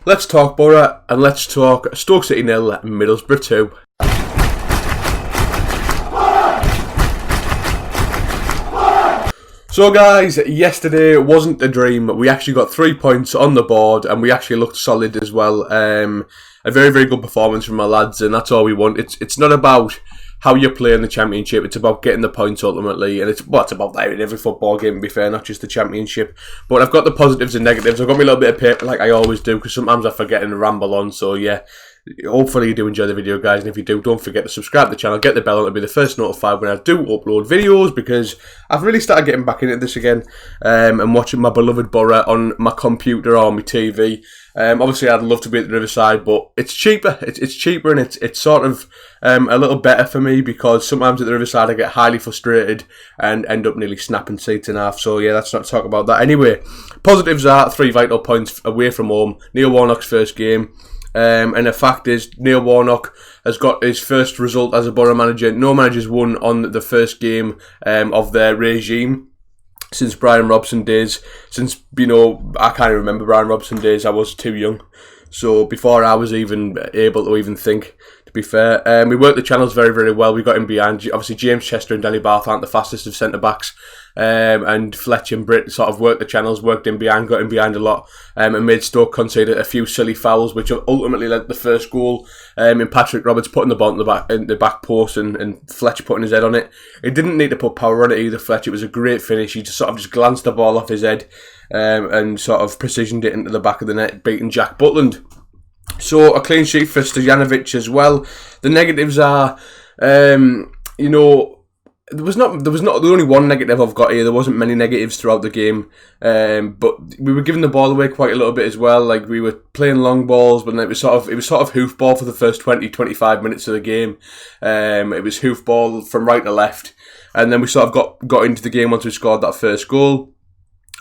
Let's talk Boro and let's talk Stoke City 0, Middlesbrough 2. So guys, yesterday wasn't a dream. We actually got 3 points on the board and we actually looked solid as well. A very, very good performance from our lads, and that's all we want. It's not about how you play in the Championship, it's about getting the points ultimately, and it's about that in every football game, to be fair, not just the Championship. But I've got the positives and negatives. I've got my little bit of paper like I always do, because sometimes I forget and ramble on, so yeah. Hopefully you do enjoy the video, guys, and if you do, don't forget to subscribe to the channel, get the bell on to be the first notified when I do upload videos, because I've really started getting back into this again, and watching my beloved Boro on my computer or my TV. Obviously I'd love to be at the Riverside, but it's cheaper. It's cheaper, and it's sort of a little better for me, because sometimes at the Riverside I get highly frustrated and end up nearly snapping seats in half. So yeah, let's not talk about that. Anyway, positives are 3 vital points away from home. Neil Warnock's first game. And the fact is, Neil Warnock has got his first result as a Boro manager. No managers won on the first game of their regime since Brian Robson days. Since, I can't remember Brian Robson days. I was too young. So before I was even able to even think, to be fair. We worked the channels very, very well. We got in behind. Obviously, James Chester and Danny Barth aren't the fastest of centre-backs. And Fletch and Britt sort of worked the channels, worked in behind, got in behind a lot, and made Stoke concede a few silly fouls, which ultimately led to the first goal. In Patrick Roberts putting the ball in the back post and Fletch putting his head on it. He didn't need to put power on it either, Fletch. It was a great finish. He just glanced the ball off his head and sort of precisioned it into the back of the net, beating Jack Butland. So a clean sheet for Stojanovic as well. The negatives are, there was not the only one negative I've got here. There wasn't many negatives throughout the game, but we were giving the ball away quite a little bit as well. Like, we were playing long balls, but it was sort of hoofball for the first 20-25 minutes of the game. It was hoofball from right to left, and then we sort of got into the game once we scored that first goal.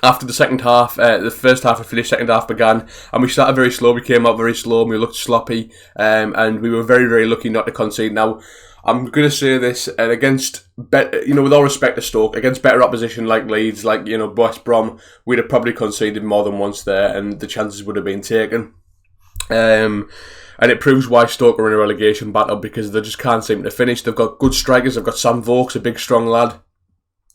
After the second half, the first half had finished, second half began, and we started very slow. We came out very slow, and we looked sloppy, and we were very, very lucky not to concede. Now, I'm going to say this, and with all respect to Stoke, against better opposition like Leeds, like, West Brom, we'd have probably conceded more than once there, and the chances would have been taken. And it proves why Stoke are in a relegation battle, because they just can't seem to finish. They've got good strikers. They've got Sam Vokes, a big, strong lad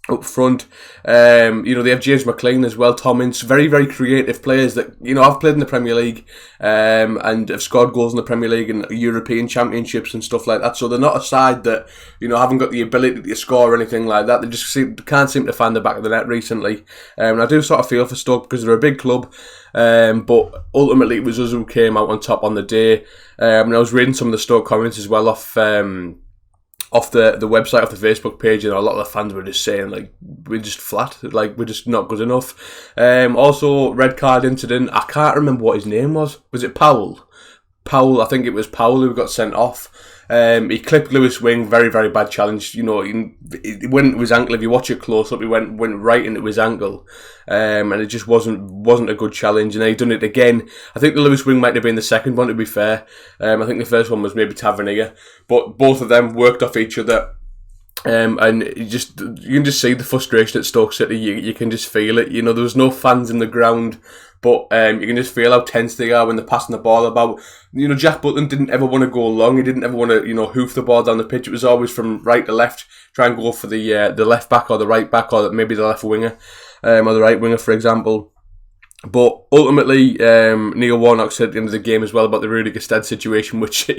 up front. They have James McLean as well, Tom Ince, very, very creative players that, I've played in the Premier League and have scored goals in the Premier League and European Championships and stuff like that. So they're not a side that, haven't got the ability to score or anything like that. They just can't seem to find the back of the net recently. And I do sort of feel for Stoke, because they're a big club. But ultimately it was us who came out on top on the day. And I was reading some of the Stoke comments as well off the website, off the Facebook page, and a lot of the fans were just saying, like, we're just flat, like, we're just not good enough. Also, red card incident, I can't remember what his name was. Was it Powell? I think it was Powell who got sent off. He clipped Lewis Wing, very, very bad challenge. It went into his ankle. If you watch it close up, he went right into his ankle. And it just wasn't a good challenge. And then he done it again. I think the Lewis Wing might have been the second one, to be fair. I think the first one was maybe Tavernier. But both of them worked off each other. And you can just see the frustration at Stoke City. You can just feel it. There was no fans in the ground, but you can just feel how tense they are when they're passing the ball about. Jack Butland didn't ever want to go long. He didn't ever want to, hoof the ball down the pitch. It was always from right to left, try and go for the left back or the right back, or maybe the left winger, or the right winger, for example. But ultimately, Neil Warnock said at the end of the game as well about the Rudy Gestede situation, which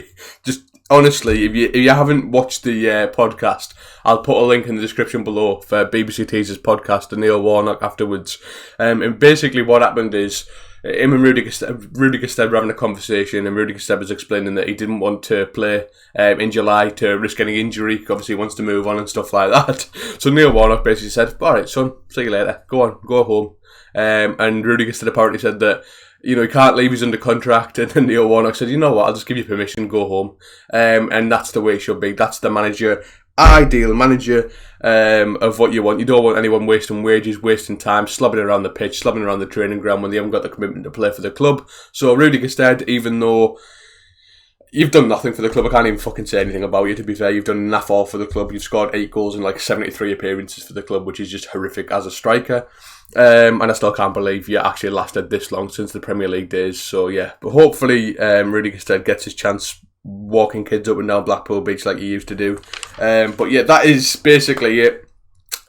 just, honestly, if you haven't watched the podcast, I'll put a link in the description below for BBC Teaser's podcast to Neil Warnock afterwards. And basically what happened is, him and Rudy Gestede were having a conversation, and Rudy Gestede was explaining that he didn't want to play in July to risk any injury. Obviously, he wants to move on and stuff like that. So Neil Warnock basically said, "All right, son, see you later. Go on, go home." And Rudy Gestede apparently said that, he can't leave, he's under contract. And then Neil Warnock said, "You know what, I'll just give you permission, go home." And that's the way it should be. That's the ideal manager of what you want. You don't want anyone wasting wages, wasting time, slobbing around the pitch, slobbing around the training ground when they haven't got the commitment to play for the club. So Rudy Gestede, even though You've done nothing for the club. I can't even fucking say anything about you, to be fair. You've done naff all for the club. You've scored 8 goals in like 73 appearances for the club, which is just horrific as a striker. And I still can't believe you actually lasted this long since the Premier League days. So yeah, but hopefully Rudy Gestede gets his chance walking kids up and down Blackpool Beach like he used to do. But yeah, that is basically it.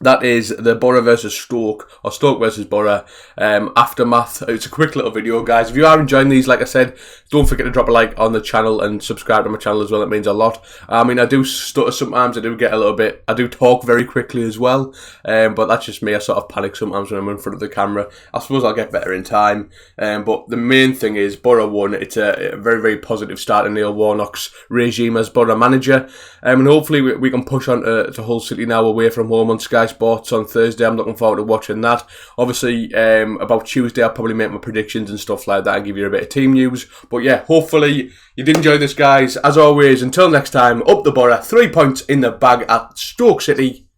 That is the Boro versus Stoke, or Stoke versus Boro aftermath. It's a quick little video, guys. If you are enjoying these, like I said, don't forget to drop a like on the channel and subscribe to my channel as well. It means a lot. I mean, I do stutter sometimes. I do get a little bit. I do talk very quickly as well. But that's just me. I sort of panic sometimes when I'm in front of the camera. I suppose I'll get better in time. But the main thing is Boro won. It's a very, very positive start in Neil Warnock's regime as Boro manager. And hopefully we can push on to Hull City now away from home on Sky Sports on Thursday. I'm looking forward to watching that. Obviously, about Tuesday, I'll probably make my predictions and stuff like that and give you a bit of team news. But yeah, hopefully you did enjoy this, guys. As always, until next time, up the Boro, 3 points in the bag at Stoke City.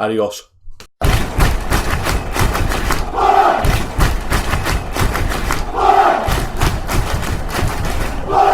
Adios.